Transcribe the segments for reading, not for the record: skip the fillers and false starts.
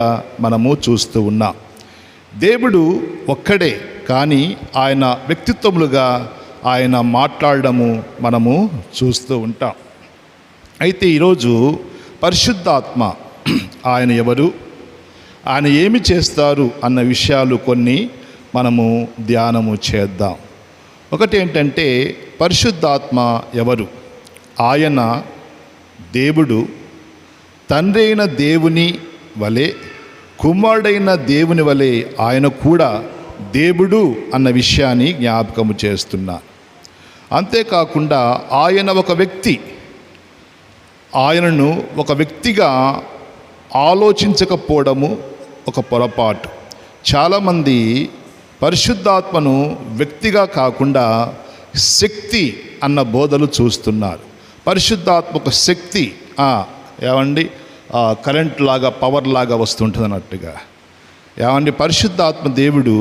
మనము చూస్తూ ఉన్నాం. దేవుడు ఒక్కడే, కానీ ఆయన వ్యక్తిత్వములుగా ఆయన మాట్లాడడము మనము చూస్తూ ఉంటాం. అయితే ఈరోజు పరిశుద్ధాత్మ ఆయన ఎవరు, ఆయన ఏమి చేస్తారు అన్న విషయాలు కొన్ని మనము ధ్యానము చేద్దాం. ఒకటి ఏంటంటే, పరిశుద్ధాత్మ ఎవరు? ఆయన దేవుడు, తండ్రి అయిన దేవుని వలె, కుమారుడైన దేవుని వలె ఆయన కూడా దేవుడు అన్న విషయాన్ని జ్ఞాపకము చేస్తున్నా. అంతేకాకుండా ఆయన ఒక వ్యక్తి. ఆయనను ఒక వ్యక్తిగా ఆలోచించకపోవడము ఒక పొరపాటు. చాలామంది పరిశుద్ధాత్మను వ్యక్తిగా కాకుండా శక్తి అన్న బోధలు చూస్తున్నారు. పరిశుద్ధాత్మ ఒక శక్తి, ఏమండి, కరెంట్ లాగా, పవర్ లాగా వస్తుంటుంది అన్నట్టుగా. ఏమండి, పరిశుద్ధాత్మ దేవుడు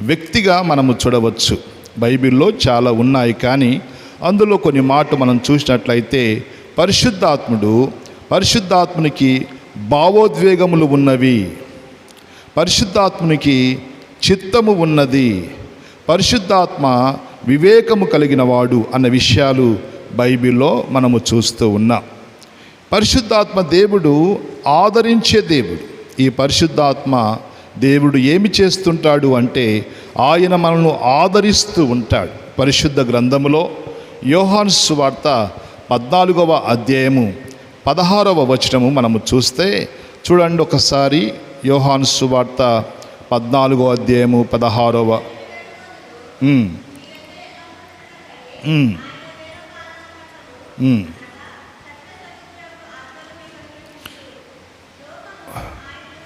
వ్యక్తిగా మనము చూడవచ్చు. బైబిల్లో చాలా ఉన్నాయి, కానీ అందులో కొన్ని మాటలు మనం చూసినట్లయితే పరిశుద్ధాత్మునికి భావోద్వేగములు ఉన్నవి, పరిశుద్ధాత్మునికి చిత్తము ఉన్నది, పరిశుద్ధాత్మ వివేకము కలిగిన వాడు అన్న విషయాలు బైబిల్లో మనము చూస్తూ ఉన్నాం. పరిశుద్ధాత్మ దేవుడు ఆదరించే దేవుడు. ఈ పరిశుద్ధాత్మ దేవుడు ఏమి చేస్తుంటాడు అంటే, ఆయన మనల్ని ఆదరిస్తూ ఉంటాడు. పరిశుద్ధ గ్రంథములో యోహాను సువార్త 14వ అధ్యాయము 16వ వచనము మనము చూస్తే చూడండి ఒకసారి. యోహాను సువార్త 14వ అధ్యాయము 16వ.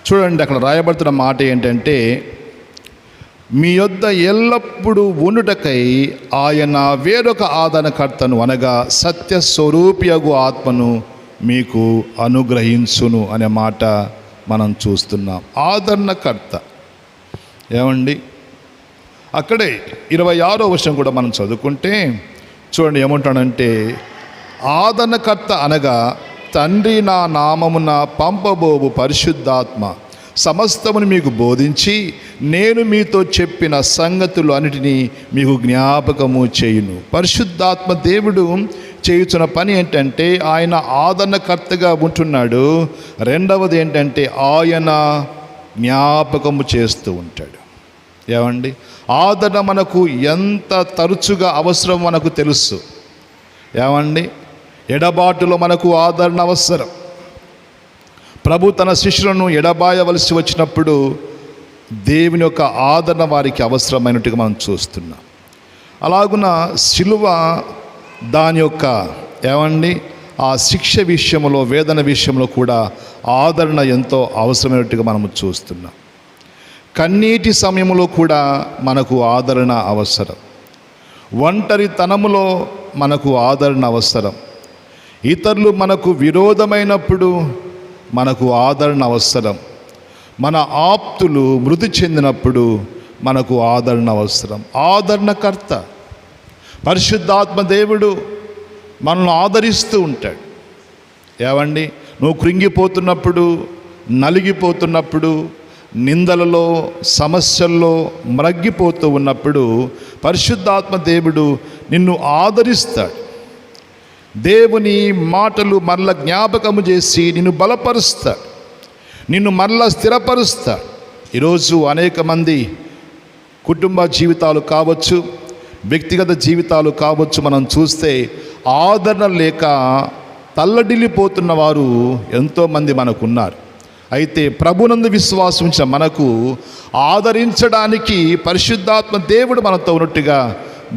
చూడండి, అక్కడ రాయబడుతున్న మాట ఏంటంటే, మీ యొద్ద ఎల్లప్పుడూ ఉండుటకై ఆయన వేరొక ఆదరణకర్తను, అనగా సత్యస్వరూపియగు ఆత్మను మీకు అనుగ్రహించును అనే మాట మనం చూస్తున్నాం. ఆదరణకర్త. ఏమండి, అక్కడే 26వ వచనం కూడా మనం చదువుకుంటే చూడండి ఏమంటాడంటే, ఆదరణకర్త అనగా తండ్రి నా నామమున పంపబోవు పరిశుద్ధాత్మ సమస్తమును మీకు బోధించి నేను మీతో చెప్పిన సంగతులు అన్నిటినీ మీకు జ్ఞాపకము చేయును. పరిశుద్ధాత్మ దేవుడు చేయుచున్న పని ఏంటంటే, ఆయన ఆదరణకర్తగా ఉంటున్నాడు. రెండవది ఏంటంటే, ఆయన జ్ఞాపకము చేస్తూ ఉంటాడు. ఏమండి, ఆదరణ మనకు ఎంత తరచుగా అవసరం మనకు తెలుసు. ఏమండి, ఎడబాటులో మనకు ఆదరణ అవసరం. ప్రభు తన శిష్యులను ఎడబాయవలసి వచ్చినప్పుడు దేవుని యొక్క ఆదరణ వారికి అవసరమైనట్టుగా మనం చూస్తున్నాం. అలాగున శిలువ దాని యొక్క ఏమండి ఆ శిక్ష విషయంలో, వేదన విషయంలో కూడా ఆదరణ ఎంతో అవసరమైనట్టుగా మనము చూస్తున్నాం. కన్నీటి సమయంలో కూడా మనకు ఆదరణ అవసరం. ఒంటరితనములో మనకు ఆదరణ అవసరం. ఇతరులు మనకు విరోధమైనప్పుడు మనకు ఆదరణ అవసరం. మన ఆప్తులు మృతి చెందినప్పుడు మనకు ఆదరణ అవసరం. ఆదరణకర్త పరిశుద్ధాత్మ దేవుడు మనల్ని ఆదరిస్తూ ఉంటాడు. ఏమండి, నువ్వు కృంగిపోతున్నప్పుడు, నలిగిపోతున్నప్పుడు, నిందలలో, సమస్యల్లో మ్రగ్గిపోతూ ఉన్నప్పుడు పరిశుద్ధాత్మ దేవుడు నిన్ను ఆదరిస్తాడు. దేవుని మాటలు మరల జ్ఞాపకము చేసి నిన్ను బలపరుస్తాడు, నిన్ను మరల స్థిరపరుస్తాడు. ఈరోజు అనేక మంది కుటుంబ జీవితాలు కావచ్చు, వ్యక్తిగత జీవితాలు కావచ్చు, మనం చూస్తే ఆదరణ లేక తల్లడిల్లిపోతున్న వారు ఎంతోమంది మనకున్నారు. అయితే ప్రభునందు విశ్వాసం ఉంచిన మనకు ఆదరించడానికి పరిశుద్ధాత్మ దేవుడు మనతో ఉన్నట్టుగా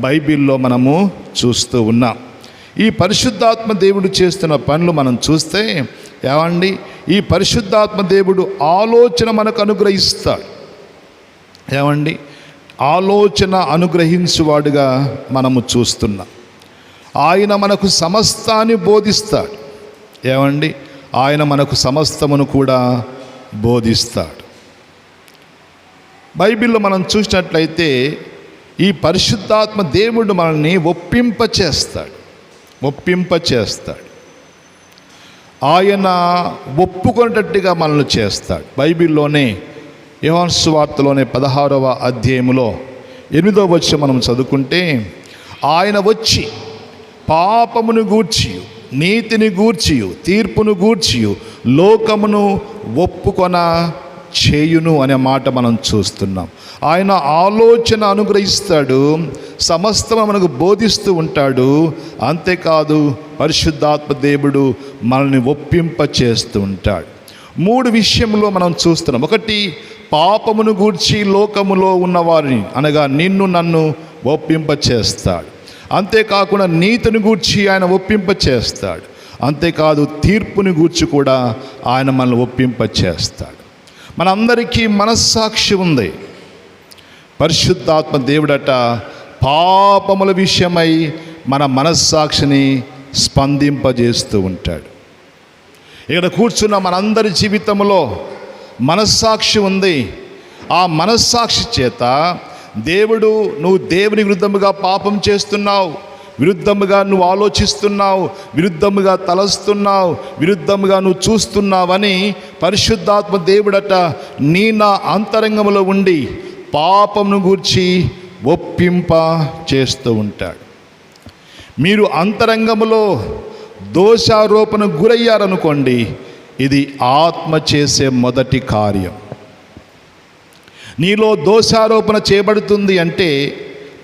బైబిల్లో మనము చూస్తూ ఉన్నాం. ఈ పరిశుద్ధాత్మ దేవుడు చేస్తున్న పనులు మనం చూస్తే ఏమండి, ఈ పరిశుద్ధాత్మ దేవుడు ఆలోచన మనకు అనుగ్రహిస్తాడు. ఏమండి, ఆలోచన అనుగ్రహించువాడుగా మనము చూస్తున్నాం. ఆయన మనకు సమస్తాన్ని బోధిస్తాడు. ఏమండి, ఆయన మనకు సమస్తమును కూడా బోధిస్తాడు. బైబిల్లో మనం చూసినట్లయితే ఈ పరిశుద్ధాత్మ దేవుడు మనల్ని ఒప్పింపచేస్తాడు. ఆయన ఒప్పుకునేటట్టుగా మనల్ని చేస్తాడు. బైబిల్లోనే యోహాను సువార్తలోనే 16వ అధ్యాయములో 8వ వచనం మనం చదువుకుంటే, ఆయన వచ్చి పాపమును గూర్చియు నీతిని గూర్చియు తీర్పును గూర్చియు లోకమును ఒప్పుకొన చేయును అనే మాట మనం చూస్తున్నాం. ఆయన ఆలోచన అనుగ్రహిస్తాడు, సమస్తము మనకు బోధిస్తూ ఉంటాడు. అంతేకాదు పరిశుద్ధాత్మ దేవుడు మనల్ని ఒప్పింప చేస్తూ ఉంటాడు. 3 విషయంలో మనం చూస్తున్నాం. ఒకటి, పాపమును గూర్చి లోకములో ఉన్నవారిని అనగా నిన్ను నన్ను ఒప్పింప చేస్తాడు. అంతేకాకుండా నీతిని గూర్చి ఆయన ఒప్పింప చేస్తాడు. అంతేకాదు తీర్పుని గూర్చి కూడా ఆయన మనల్ని ఒప్పింప చేస్తాడు. మనందరికీ మనస్సాక్షి ఉంది. పరిశుద్ధాత్మ దేవుడట పాపముల విషయమై మన మనస్సాక్షిని స్పందింపజేస్తూ ఉంటాడు. ఇక్కడ కూర్చున్న మనందరి జీవితంలో మనస్సాక్షి ఉంది. ఆ మనస్సాక్షి చేత దేవుడు, నువ్వు దేవుని విరుద్ధముగా పాపం చేస్తున్నావు, విరుద్ధముగా నువ్వు ఆలోచిస్తున్నావు, విరుద్ధముగా తలస్తున్నావు, విరుద్ధముగా నువ్వు చూస్తున్నావని పరిశుద్ధాత్మ దేవుడట నా అంతరంగంలో ఉండి పాపమును గూర్చి ఒప్పింప చేస్తూ ఉంటాడు. మీరు అంతరంగంలో దోషారోపణ గురయ్యారనుకోండి, ఇది ఆత్మ చేసే మొదటి కార్యం. నీలో దోషారోపణ చేయబడుతుంది అంటే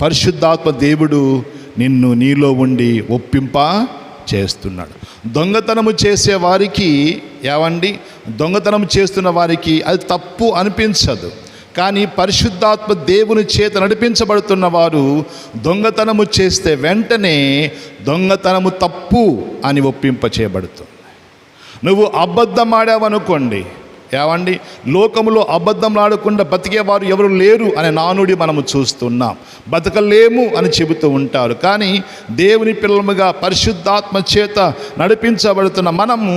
పరిశుద్ధాత్మ దేవుడు నిన్ను నీలో ఉండి ఒప్పింప చేస్తున్నాడు. దొంగతనము చేసే వారికి దొంగతనం చేస్తున్న వారికి అది తప్పు అనిపించదు. కానీ పరిశుద్ధాత్మ దేవుని చేత నడిపించబడుతున్న వారు దొంగతనము చేస్తే వెంటనే దొంగతనము తప్పు అని ఒప్పింప చేయబడుతుంది. నువ్వు అబద్ధం ఆడావనుకోండి, లోకములో అబద్ధం ఆడకుండా బతికేవారు ఎవరు లేరు అనే నానుడి మనము చూస్తున్నాం. బతకలేము అని చెబుతూ ఉంటారు. కానీ దేవుని పిల్లముగా పరిశుద్ధాత్మ చేత నడిపించబడుతున్న మనము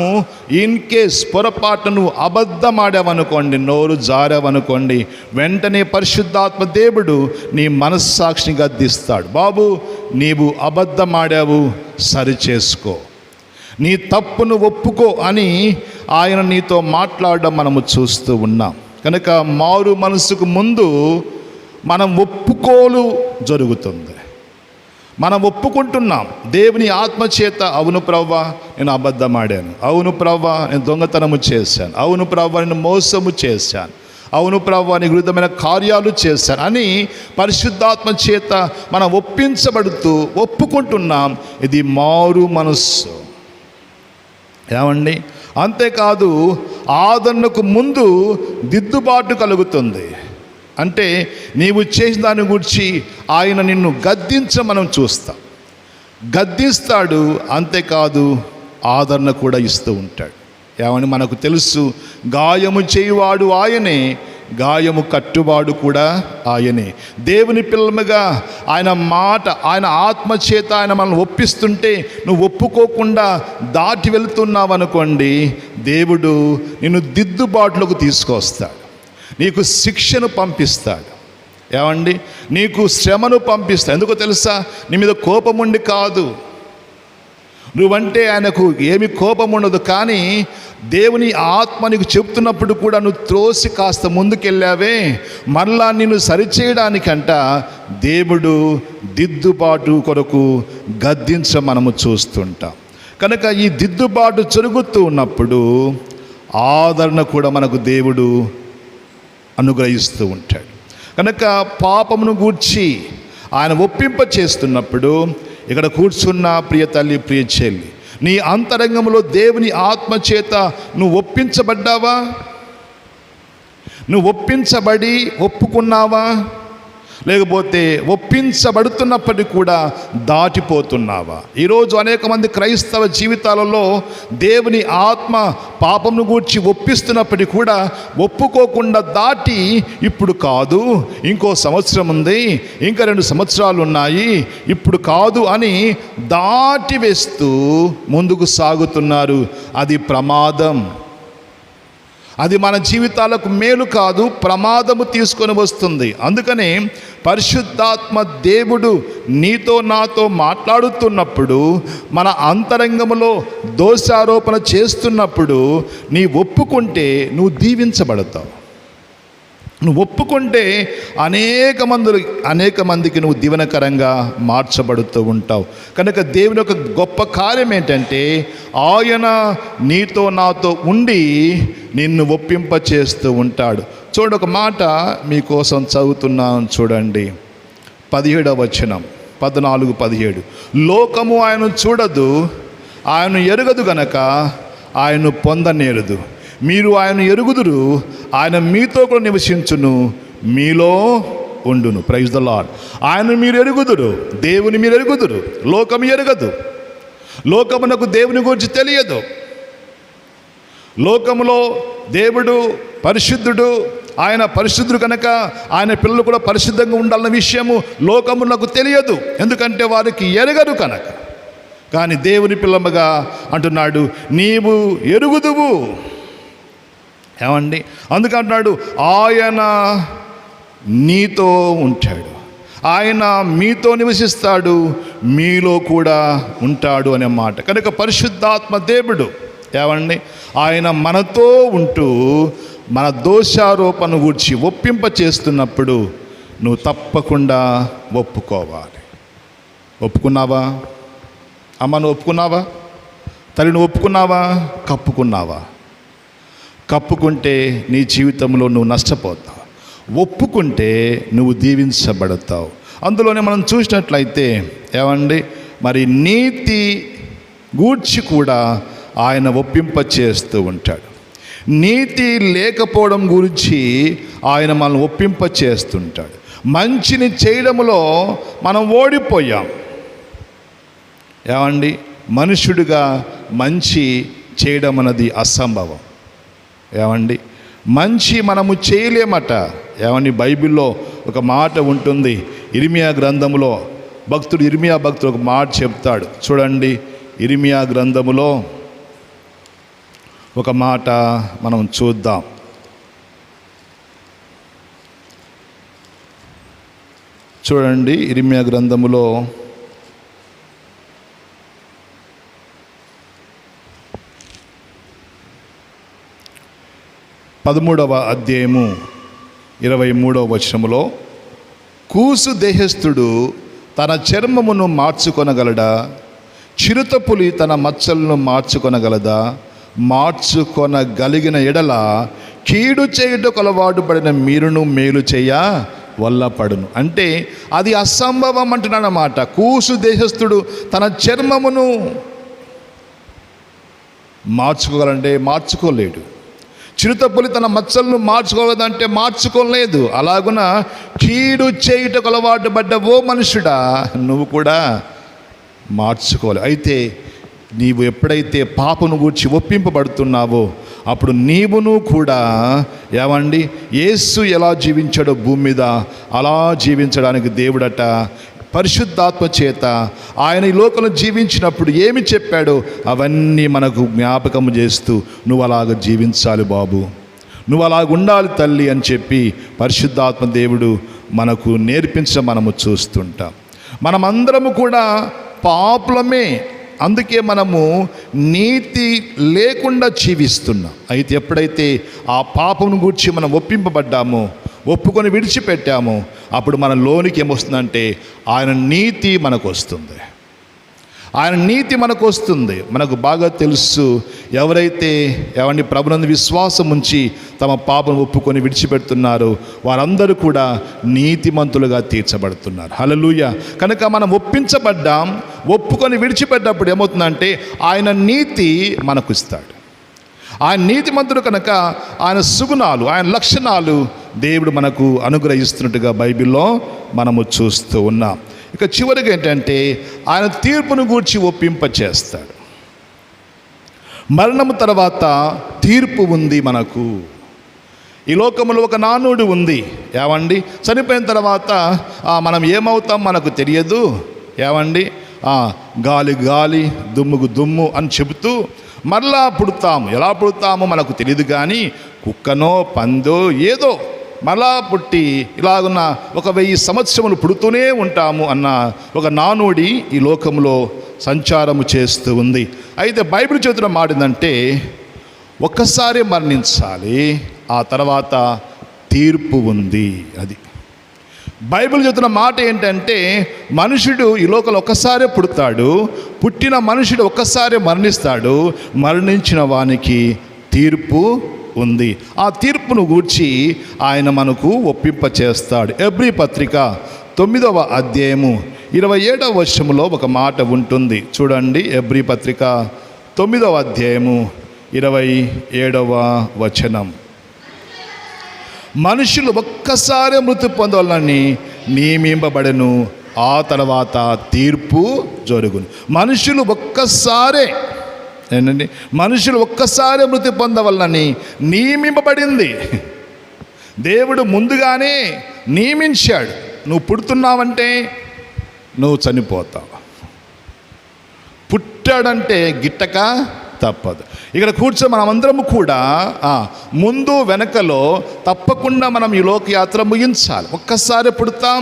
ఇన్ కేస్ పొరపాటు నువ్వు అబద్ధం ఆడావనుకోండి, నోరు జారావనుకోండి, వెంటనే పరిశుద్ధాత్మ దేవుడు నీ మనస్సాక్షిని గద్దిస్తాడు. బాబు, నీవు అబద్ధం ఆడావు, సరిచేసుకో, నీ తప్పును ఒప్పుకో అని ఆయన నీతో మాట్లాడడం మనము చూస్తూ ఉన్నాం. కనుక మారు మనసుకు ముందు మనం ఒప్పుకోలు జరుగుతుంది. మనం ఒప్పుకుంటున్నాం దేవుని ఆత్మచేత. అవును ప్రవ్వా, నేను అబద్ధం ఆడాను. అవును ప్రవ్వా, నేను దొంగతనము చేశాను. అవును ప్రవ్వా, నేను మోసము చేశాను. అవును ప్రవ్వా, నీ విరుద్ధమైన కార్యాలు చేశాను అని పరిశుద్ధాత్మ చేత మనం ఒప్పించబడుతూ ఒప్పుకుంటున్నాం. ఇది మారు మనస్సు. అంతేకాదు ఆదరణకు ముందు దిద్దుబాటు కలుగుతుంది. అంటే నీవు చేసిన దాని గురించి ఆయన నిన్ను మనం గద్దిస్తాడు. అంతేకాదు ఆదరణ కూడా ఇస్తూ ఉంటాడు. మనకు తెలుసు, గాయము చేయువాడు ఆయనే, గాయము కట్టువాడు కూడా ఆయనే. దేవుని పిల్లముగా ఆయన మాట, ఆయన ఆత్మచేత ఆయన మనల్ని ఒప్పిస్తుంటే నువ్వు ఒప్పుకోకుండా దాటి వెళుతున్నావు అనుకోండి, దేవుడు నిన్ను దిద్దుబాటులోకి తీసుకొస్తాడు. నీకు శిక్షను పంపిస్తాడు. నీకు శ్రమను పంపిస్తాడు. ఎందుకో తెలుసా? నీ మీద కోపం ఉండి కాదు, నువ్వంటే ఆయనకు ఏమి కోపం ఉండదు. కానీ దేవుని ఆత్మ నీకు చెప్తున్నప్పుడు కూడా నువ్వు త్రోసి కాస్త ముందుకెళ్ళావే, మరలా నిన్ను సరిచేయడానికంట దేవుడు దిద్దుబాటు కొరకు మనము చూస్తుంటాం. కనుక ఈ దిద్దుబాటు జరుగుతూ ఉన్నప్పుడు ఆదరణ కూడా మనకు దేవుడు అనుగ్రహిస్తూ ఉంటాడు. కనుక పాపమును గూర్చి ఆయన ఒప్పింప చేస్తున్నప్పుడు ఇక్కడ కూర్చున్న ప్రియ తల్లి, ప్రియ చెల్లి, నీ అంతరంగంలో దేవుని ఆత్మచేత నువ్వు ఒప్పించబడ్డావా? నువ్వు ఒప్పించబడి ఒప్పుకున్నావా? లేకపోతే ఒప్పించబడుతున్నప్పటికీ కూడా దాటిపోతున్నావా? ఈరోజు అనేక మంది క్రైస్తవ జీవితాలలో దేవుని ఆత్మ పాపమును గూర్చి ఒప్పిస్తున్నప్పటికీ కూడా ఒప్పుకోకుండా దాటి, ఇప్పుడు కాదు, ఇంకో సంవత్సరం ఉంది, ఇంకా 2 సంవత్సరాలు ఉన్నాయి, ఇప్పుడు కాదు అని దాటి వేస్తూ ముందుకు సాగుతున్నారు. అది ప్రమాదం. అది మన జీవితాలకు మేలు కాదు, ప్రమాదము తీసుకొని వస్తుంది. అందుకనే పరిశుద్ధాత్మ దేవుడు నీతో నాతో మాట్లాడుతున్నప్పుడు, మన అంతరంగంలో దోషారోపణ చేస్తున్నప్పుడు నీ ఒప్పుకుంటే నువ్వు దీవించబడతావు. నువ్వు ఒప్పుకుంటే అనేక మందికి నువ్వు దీవెనకరంగా మార్చబడుతూ ఉంటావు. కనుక దేవుని యొక్క గొప్ప కార్యం ఏంటంటే, ఆయన నీతో నాతో ఉండి నిన్ను ఒప్పింప చేస్తూ ఉంటాడు. చూడండి, ఒక మాట మీకోసం చదువుతున్నాను చూడండి. 17వ వచనం, 14, 17. లోకము ఆయన చూడదు, ఆయన ఎరుగదు గనక ఆయన పొందనేరదు. మీరు ఆయన ఎరుగుదురు, ఆయన మీతో కూడా నివసించును, మీలో ఉండును. Praise the lord. ఆయన మీరు ఎరుగుదురు, దేవుని మీరు ఎరుగుదురు. లోకం ఎరగదు. లోకమునకు దేవుని గురించి తెలియదు. లోకములో దేవుడు పరిశుద్ధుడు, ఆయన పరిశుద్ధుడు కనుక ఆయన పిల్లలు కూడా పరిశుద్ధంగా ఉండాలన్న విషయము లోకమునకు తెలియదు, ఎందుకంటే వారికి ఎరగరు కనుక. కానీ దేవుని పిల్లముగా అంటున్నాడు, నీవు ఎరుగుదువు. ఏమండి? అందుకంటున్నాడు, ఆయన నీతో ఉంటాడు, ఆయన మీతో నివసిస్తాడు, మీలో కూడా ఉంటాడు అనే మాట. కనుక పరిశుద్ధాత్మ దేవుడు ఏమండి, ఆయన మనతో ఉంటూ మన దోషారోపణ గూర్చి ఒప్పింప చేస్తున్నప్పుడు నువ్వు తప్పకుండా ఒప్పుకోవాలి. ఒప్పుకున్నావా అమ్మ? నువ్వు ఒప్పుకున్నావా? తల్లి నువ్వు ఒప్పుకున్నావా? కప్పుకున్నావా? కప్పుకుంటే నీ జీవితంలో నువ్వు నష్టపోతావు, ఒప్పుకుంటే నువ్వు దీవించబడతావు. అందులోనే మనం చూసినట్లయితే ఏమండి, మరి నీతి గూర్చి కూడా ఆయన ఒప్పింప చేస్తూ ఉంటాడు. నీతి లేకపోవడం గురించి ఆయన మనల్ని ఒప్పింప చేస్తుంటాడు. మంచిని చేయడంలో మనం ఓడిపోయాం. ఏమండి? మనుషుడిగా మంచి చేయడం అన్నది అసంభవం. ఏమండి? మంచి మనము చేయలేమట. ఏమండి? బైబిల్లో ఒక మాట ఉంటుంది, ఇర్మియా గ్రంథములో ఇర్మియా భక్తుడు ఒక మాట చెప్తాడు చూడండి. ఇర్మియా గ్రంథములో ఒక మాట మనం చూద్దాం. చూడండి, ఇర్మియా గ్రంథములో 13వ అధ్యాయము 23వ వచనములో, కూసు దేహస్థుడు తన చర్మమును మార్చుకొనగలడా? చిరుతపులి తన మచ్చలను మార్చుకొనగలదా? మార్చుకొనగలిగిన ఎడల కీడు చేయుటకు అలవాటు పడిన మీరును మేలు చేయ వల్లపడును. అంటే అది అసంభవం అంటున్నాడన్నమాట. కూసు దేశస్థుడు తన చర్మమును మార్చుకోగలంటే మార్చుకోలేడు. చిరుతపులి తన మచ్చలను మార్చుకోలేదంటే మార్చుకోలేదు. అలాగున కీడు చేయుటకు అలవాటు పడ్డ ఓ మనుషుడా, నువ్వు కూడా మార్చుకోవాలి. అయితే నీవు ఎప్పుడైతే పాపను గూర్చి ఒప్పింపబడుతున్నావో అప్పుడు నీవును కూడా ఏమండి, యేసు ఎలా జీవించాడో భూమి మీద అలా జీవించడానికి దేవుడట పరిశుద్ధాత్మ చేత ఆయన ఈ లోకంలో జీవించినప్పుడు ఏమి చెప్పాడో అవన్నీ మనకు జ్ఞాపకం చేస్తూ నువ్వు అలాగ జీవించాలి బాబు, నువ్వు అలాగ ఉండాలి తల్లి అని చెప్పి పరిశుద్ధాత్మ దేవుడు మనకు నేర్పించడం మనము చూస్తుంటాం. మనమందరము కూడా పాపులమే, అందుకే మనము నీతి లేకుండా జీవిస్తున్నాం. అయితే ఎప్పుడైతే ఆ పాపం గురించి మనం ఒప్పింపబడ్డామో, ఒప్పుకొని విడిచిపెట్టామో, అప్పుడు మన లోనికి ఏమొస్తుందంటే ఆయన నీతి మనకు వస్తుంది. ఆయన నీతి మనకు వస్తుంది. మనకు బాగా తెలుసు, ఎవరైతే ప్రభునందు విశ్వాసం ఉంచి తమ పాపను ఒప్పుకొని విడిచిపెడుతున్నారో వారందరూ కూడా నీతిమంతులుగా తీర్చబడుతున్నారు. హల్లెలూయా. కనుక మనం ఒప్పించబడ్డాం, ఒప్పుకొని విడిచిపెట్టినప్పుడు ఏమవుతుందంటే ఆయన నీతి మనకు ఇస్తాడు. ఆయన నీతిమంతుడు కనుక ఆయన సుగుణాలు, ఆయన లక్షణాలు దేవుడు మనకు అనుగ్రహిస్తున్నట్టుగా బైబిల్లో మనము చూస్తూ ఉన్నాం. ఇక చివరిగా ఏంటంటే ఆయన తీర్పును గూర్చి ఒప్పింప చేస్తాడు. మరణము తర్వాత తీర్పు ఉంది మనకు. ఈ లోకంలో ఒక నానుడు ఉంది. ఏమండి, చనిపోయిన తర్వాత మనం ఏమవుతాం మనకు తెలియదు. ఏమండి, గాలి గాలి దుమ్ముకు దుమ్ము అని చెబుతూ మరలా పుడతాము. ఎలా పుడతామో మనకు తెలియదు, కానీ కుక్కనో పందో ఏదో మళ్ళా పుట్టి ఇలాగున్న 1000 సంవత్సరములు పుడుతూనే ఉంటాము అన్న ఒక నానుడి ఈ లోకంలో సంచారము చేస్తూ ఉంది. అయితే బైబిల్ చెబుతున్న మాట ఏంటంటే ఒక్కసారి మరణించాలి, ఆ తర్వాత తీర్పు ఉంది. అది బైబిల్ చెబుతున్న మాట ఏంటంటే మనుషుడు ఈ లోకంలో ఒక్కసారే పుడతాడు, పుట్టిన మనుషుడు ఒక్కసారే మరణిస్తాడు, మరణించిన వానికి తీర్పు ఉంది. ఆ తీర్పును గూర్చి ఆయన మనకు ఒప్పింప చేస్తాడు. హెబ్రీ పత్రిక 9వ అధ్యాయము 27వ వచనములో ఒక మాట ఉంటుంది చూడండి. హెబ్రీ పత్రిక 9వ అధ్యాయము 27వ వచనం. మనుషులు ఒక్కసారి మృతి పొందవాలని నియమింపబడెను, ఆ తర్వాత తీర్పు జరుగును. మనుషులు ఒక్కసారే ఏంటండి, మనుషులు ఒక్కసారి మృతి పొందవలని నియమింపబడింది. దేవుడు ముందుగానే నియమించాడు. నువ్వు పుడుతున్నావంటే నువ్వు చనిపోతావు, పుట్టాడంటే గిట్టక తప్పదు. ఇక్కడ కూర్చొని మనమందరము కూడా ముందు వెనకలో తప్పకుండా మనం ఈ లోకయాత్ర ముగించాలి. ఒక్కసారి పుడతాం,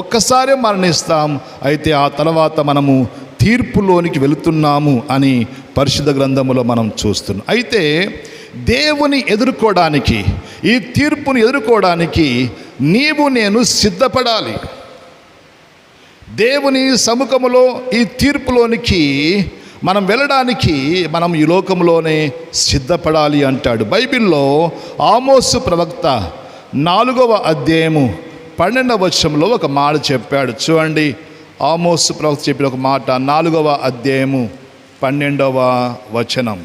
ఒక్కసారి మరణిస్తాం, అయితే ఆ తర్వాత మనము తీర్పులోనికి వెళుతున్నాము అని పరిశుద్ధ గ్రంథములో మనం చూస్తున్నాం. అయితే దేవుని ఎదుర్కోవడానికి, ఈ తీర్పుని ఎదుర్కోవడానికి నీవు నేను సిద్ధపడాలి. దేవుని సముఖములో ఈ తీర్పులోనికి మనం వెళ్ళడానికి మనం ఈ లోకంలోనే సిద్ధపడాలి అంటాడు. బైబిల్లో ఆమోసు ప్రవక్త 4వ అధ్యాయము 12వ వచనంలో ఒక మాట చెప్పాడు చూడండి. ఆమోసు ప్రవక్త చెప్పిన ఒక మాట 4వ అధ్యాయము 12వ వచనం.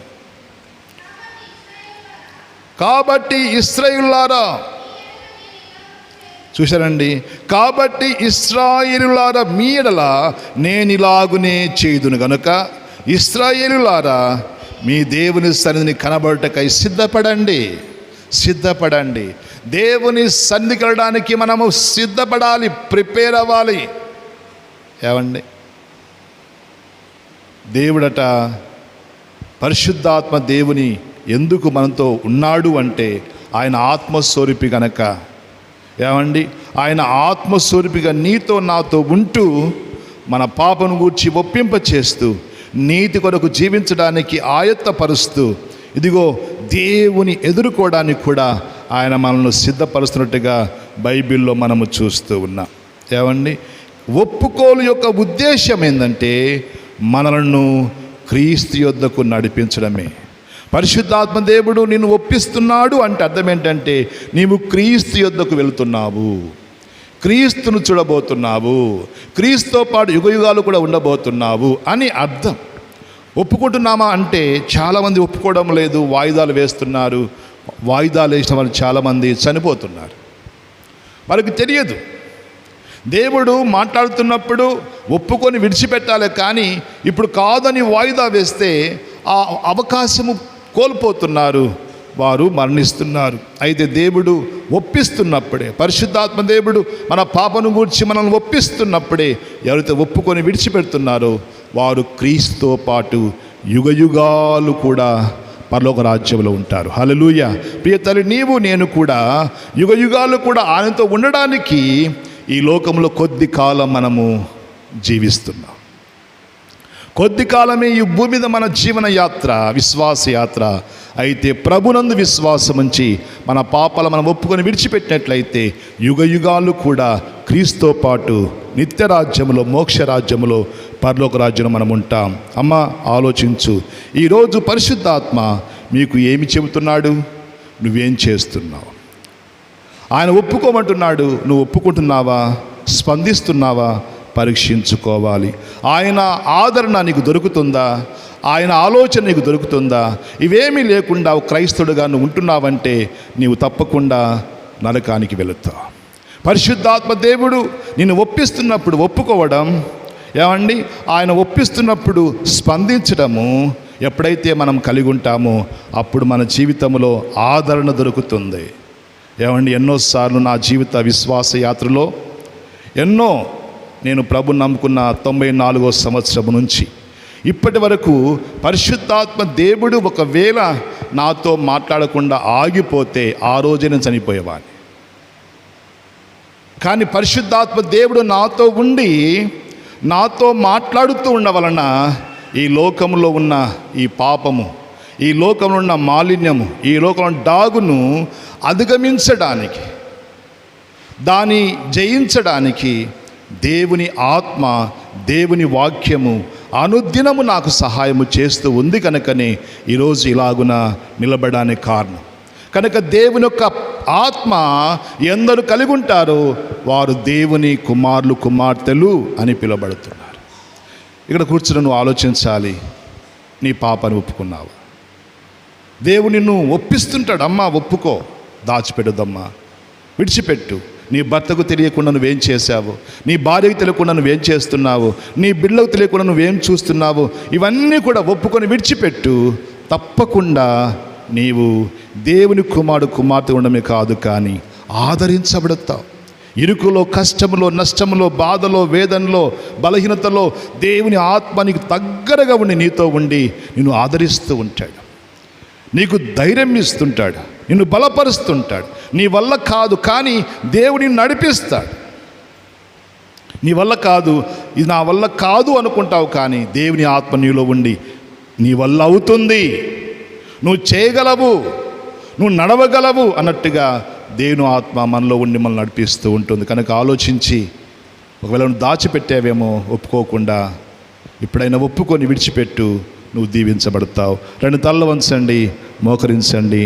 కాబట్టి ఇశ్రాయేలులారా, చూశారండి, కాబట్టి ఇశ్రాయేలులారా మీ ఎడల నేనిలాగునే చేయుదును గనుక ఇశ్రాయేలులారా మీ దేవుని సన్నిధిని కనబడుటకై సిద్ధపడండి. సిద్ధపడండి. దేవుని సన్నిధికి వెళ్ళడానికి మనము సిద్ధపడాలి, ప్రిపేర్ అవ్వాలి. ఏమండి, దేవుడట పరిశుద్ధాత్మ దేవుని ఎందుకు మనతో ఉన్నాడు అంటే ఆయన ఆత్మస్వరూపి గనక. ఏమండి, ఆయన ఆత్మస్వరూపిగా నీతో నాతో ఉంటూ మన పాపను గూర్చి ఒప్పింప చేస్తూ నీతి కొరకు జీవించడానికి ఆయత్తపరుస్తూ ఇదిగో దేవుని ఎదుర్కోవడానికి కూడా ఆయన మనల్ని సిద్ధపరుస్తున్నట్టుగా బైబిల్లో మనము చూస్తూ ఉన్నాం. ఏమండి, ఒప్పుకోలు యొక్క ఉద్దేశం ఏంటంటే మనలను క్రీస్తు యొద్దకు నడిపించడమే. పరిశుద్ధాత్మ దేవుడు నిన్ను ఒప్పిస్తున్నాడు అంటే అర్థం ఏంటంటే నీవు క్రీస్తు యొద్దకు వెళుతున్నావు, క్రీస్తును చూడబోతున్నావు, క్రీస్తుతో పాటు యుగయుగాలు కూడా ఉండబోతున్నావు అని అర్థం. ఒప్పుకుంటున్నామా అంటే చాలామంది ఒప్పుకోవడం లేదు, వాయిదాలు వేస్తున్నారు. వాయిదాలు వేసిన వాళ్ళు చాలామంది చనిపోతున్నారు. వారికి తెలియదు. దేవుడు మాట్లాడుతున్నప్పుడు ఒప్పుకొని విడిచిపెట్టాలి, కానీ ఇప్పుడు కాదని వాయిదా వేస్తే ఆ అవకాశము కోల్పోతున్నారు, వారు మరణిస్తున్నారు. అయితే దేవుడు ఒప్పిస్తున్నప్పుడే, పరిశుద్ధాత్మ దేవుడు మన పాపను గూర్చి మనల్ని ఒప్పిస్తున్నప్పుడే ఎవరైతే ఒప్పుకొని విడిచిపెడుతున్నారో వారు క్రీస్తుతో పాటు యుగయుగాలు కూడా పరలోక రాజ్యంలో ఉంటారు. హల్లెలూయా. ప్రియ తల్లి, నీవు నేను కూడా యుగయుగాలు కూడా ఆయనతో ఉండడానికి ఈ లోకంలో కొద్ది కాలం మనము జీవిస్తున్నాం. కొద్ది కాలమే ఈ భూమి మీద మన జీవన యాత్ర, విశ్వాస యాత్ర. అయితే ప్రభునందు విశ్వాసం ఉంచి మన పాపాలు మనం ఒప్పుకొని విడిచిపెట్టినట్లయితే యుగయుగాలు కూడా క్రీస్తుతో పాటు నిత్య రాజ్యములో, మోక్ష రాజ్యములో, పరలోక రాజ్యంలో మనం ఉంటాం. అమ్మ, ఆలోచించు. ఈరోజు పరిశుద్ధాత్మ మీకు ఏమి చెబుతున్నాడు? నువ్వేం చేస్తున్నావు? ఆయన ఒప్పుకోమంటున్నాడు, నువ్వు ఒప్పుకుంటున్నావా? స్పందిస్తున్నావా? పరీక్షించుకోవాలి. ఆయన ఆదరణ నీకు దొరుకుతుందా? ఆయన ఆలోచన నీకు దొరుకుతుందా? ఇవేమీ లేకుండా క్రైస్తవుడుగా నువ్వు ఉంటున్నావంటే నీవు తప్పకుండా నరకానికి వెళుతావు. పరిశుద్ధాత్మ దేవుడు నిన్ను ఒప్పిస్తున్నప్పుడు ఒప్పుకోవడం, ఏమండి, ఆయన ఒప్పిస్తున్నప్పుడు స్పందించడము ఎప్పుడైతే మనం కలిగి ఉంటామో అప్పుడు మన జీవితంలో ఆదరణ దొరుకుతుంది. ఏమండి, ఎన్నోసార్లు నా జీవిత విశ్వాస యాత్రలో నేను ప్రభుని నమ్ముకున్న 94వ సంవత్సరం నుంచి ఇప్పటి వరకు పరిశుద్ధాత్మ దేవుడు ఒకవేళ నాతో మాట్లాడకుండా ఆగిపోతే ఆ రోజే నేను చనిపోయేవాడిని. కానీ పరిశుద్ధాత్మ దేవుడు నాతో ఉండి నాతో మాట్లాడుతూ ఉండవలన ఈ లోకంలో ఉన్న ఈ పాపము, ఈ లోకంలో ఉన్న మాలిన్యము, ఈ లోకంలో డాగును అధిగమించడానికి, దాన్ని జయించడానికి దేవుని ఆత్మ, దేవుని వాక్యము అనుదినము నాకు సహాయము చేస్తూ ఉంది కనుకనే ఈరోజు ఇలాగున నిలబడడానికి కారణం. కనుక దేవుని యొక్క ఆత్మ ఎందరు కలిగి ఉంటారో వారు దేవుని కుమారులు, కుమార్తెలు అని పిలువబడుతున్నారు. ఇక్కడ కూర్చుని నువ్వు ఆలోచించాలి, నీ పాపను ఒప్పుకున్నావు. దేవుడు నిన్ను ఒప్పిస్తుంటాడు, అమ్మా ఒప్పుకో, దాచిపెడదమ్మా, విడిచిపెట్టు. నీ భర్తకు తెలియకుండా నువ్వేం చేశావు, నీ భార్యకు తెలియకుండా నువ్వేం చేస్తున్నావు, నీ బిడ్డకు తెలియకుండా నువ్వేం చూస్తున్నావు, ఇవన్నీ కూడా ఒప్పుకొని విడిచిపెట్టు. తప్పకుండా నీవు దేవుని కుమారుడు, కుమార్తె ఉండమే కాదు కానీ ఆదరించబడతావు. ఇరుకులో, కష్టములో, నష్టములో, బాధలో, వేదనలో, బలహీనతలో దేవుని ఆత్మ నీకు దగ్గరగా ఉండి నీతో ఉండి నిన్ను ఆదరిస్తూ ఉంటాడు, నీకు ధైర్యం ఇస్తుంటాడు, నిన్ను బలపరుస్తుంటాడు. నీ వల్ల కాదు కానీ దేవుడు నిన్ను నడిపిస్తాడు. నీ వల్ల కాదు, ఇది నా వల్ల కాదు అనుకుంటావు కానీ దేవుని ఆత్మ నీలో ఉండి నీ వల్ల అవుతుంది, నువ్వు చేయగలవు, నువ్వు నడవగలవు అన్నట్టుగా దేవుని ఆత్మ మనలో ఉండి మనల్ని నడిపిస్తూ ఉంటుంది. కనుక ఆలోచించి, ఒకవేళ నువ్వు దాచిపెట్టావేమో ఒప్పుకోకుండా, ఇప్పుడైనా ఒప్పుకొని విడిచిపెట్టు, నువ్వు దీవించబడతావు. రెండు తలలు వంచండి, మోకరించండి.